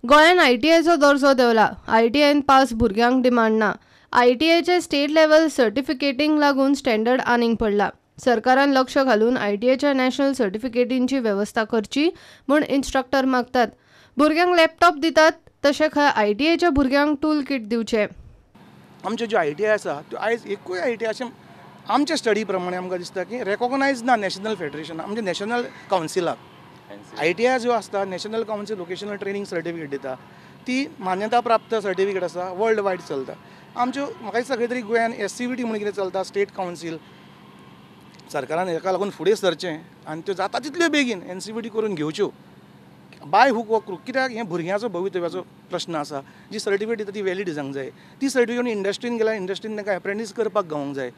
गोंयान ITIचो दर्जो देवला. ITIन पास भुरग्यांक डिमांड ना. ITIचे स्टेट लेवल सर्टिफिकेटींक लागून स्टँडर्ड आनीक पडला. सरकारान लक्ष घालून ITIच्या नॅशनल सर्टिफिकेटींची वेवस्था करची म्हूण इन्स्ट्रक्टर मागतात. भुरग्यांक लॅपटॉप दितात तशें खंय ITIच्या भुरग्यांक टूल किट दिवचे. आमच्यो ज्यो ITI आसा त्यो आयज एकूय ITI अशें आमच्या स्टडी प्रमाणे आमकां दिसता की रेकॉग्नायज ना नॅशनल फेडरेशन म्हणजे नॅशनल कावन्सिलाक. ITI ज्यो आसता national council vocational training certificate दिता ती मान्यता प्राप्त सर्टिफिकेट आसा, वर्ल्ड वायड चलता. आमच्यो म्हाका दिसता खंय तरी गोंयान SCVT म्हणून कितें चलता, स्टेट कावन्सिल. सरकारान हेका लागून फुडें सरचें आनी त्यो जाता तितल्यो बेगीन NCVT करून घेवच्यो बाय हूक वा क्रूक. कित्याक हें भुरग्यांचो भवितव्याचो प्रश्न आसा. जी सर्टिफिकेट दिता ती वॅलीड जावंक जाय. ती सर्टिफिकेट इंडस्ट्रीन गेल्यार इंडस्ट्रीन ताका एप्रेंटीस करपाक गावंक जाय,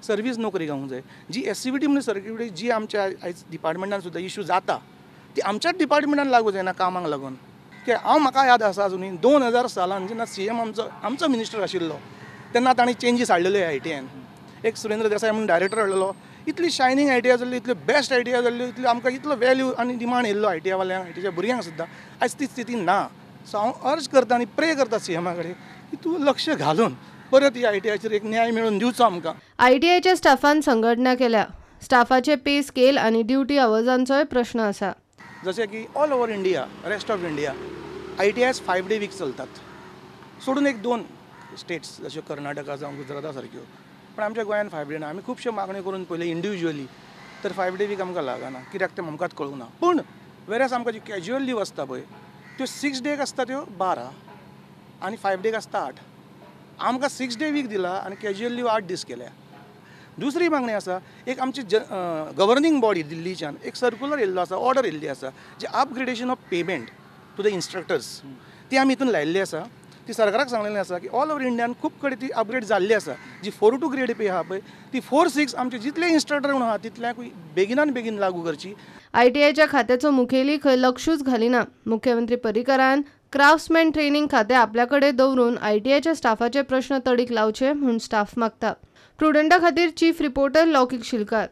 सर्वीस नोकरी गावंक जाय. जी SCVT म्हणून सर्टिफिकेट जी आमच्या आयज डिपार्टमेंटान सुद्दां इश्यू जाता ती आमच्याच डिपार्टमेंटान लागू जायना कामाक लागून. कित्याक म्हाका याद आसा अजुनी 2000 सालान जेन्ना CM आमचो मिनिस्टर आशिल्लो तेन्ना ताणें चेंजीस हाडलेल्यो ITIन. एक सुरेंद्र देसाय म्हणून डायरेक्टर हाडलेलो. इतली शायनींग ITI जाल्ली, इतल्यो बेस्ट ITI जाल्ल्यो, इतल्यो आमकां इतलो वॅल्यू आनी डिमांड येयल्लो ITI वाल्यांक, ITIच्या भुरग्यांक सुद्दां. आयज ती स्थिती ना. सो हांव अर्ज करता आनी प्रे करता CMा कडेन की तूं लक्ष घालून परत ही ITIचेर एक न्याय मेळोवन दिवचो आमकां. ITIच्या स्टाफान संघटना केल्या. स्टाफाचे पे स्केल आनी ड्युटी आवर्सांचोय प्रश्न आसा. जशें की all over India, rest of India ITIs 5 day week चलतात. सोडून एक 2 स्टेट्स जश्यो कर्नाटका जावं गुजराता सारक्यो. पण आमच्या गोंयान 5 डे ना. आमी खुबश्यो मागण्यो करून पळयले इंडिविज्युअली तर 5 डे वीक आमकां लागना. कित्याक तें आमकांच कळूंक ना. पूण वेरएज आमकां जी कॅज्युअल लीव आसता पळय त्यो 6 डेक आसता त्यो 12 आनी 5 डेक आसता 8. आमकां 6 डे वीक दिला आनी कॅज्युअल लीव 8 दीस केल्या. दुसरी मागणी आसा, एक आमची गव्हर्निंग बॉडी दिल्लीच्यान एक सर्क्युलर येयल्लो आसा, ऑर्डर येयल्ली आसा जी upgradation of payment to the instructors ती आमी हितून लायिल्ली आसा. ती सरकाराक सांगलेलें आसा की ऑल ओवर इंडियान खूब कडेन ती अपग्रेड जाल्ली आसा. जी 4-2 ग्रेड पे आहा पळय ती 4-6 आमचे जितले इन्स्ट्रक्टर म्हणून आहा तितल्यांक बेगिनान बेगीन लागू करची. ITIच्या खात्याचो मुखेली खंय लक्षूच घालिना. मुख्यमंत्री पर्रीकारान क्राफ्ट्समॅन ट्रेनिंग खातें आपल्या कडेन दवरून ITIच्या स्टाफाचे प्रश्न तडीक लावचे म्हूण स्टाफ मागता. प्रुडंटा खातीर चीफ रिपोर्टर लौकीक शिलकार.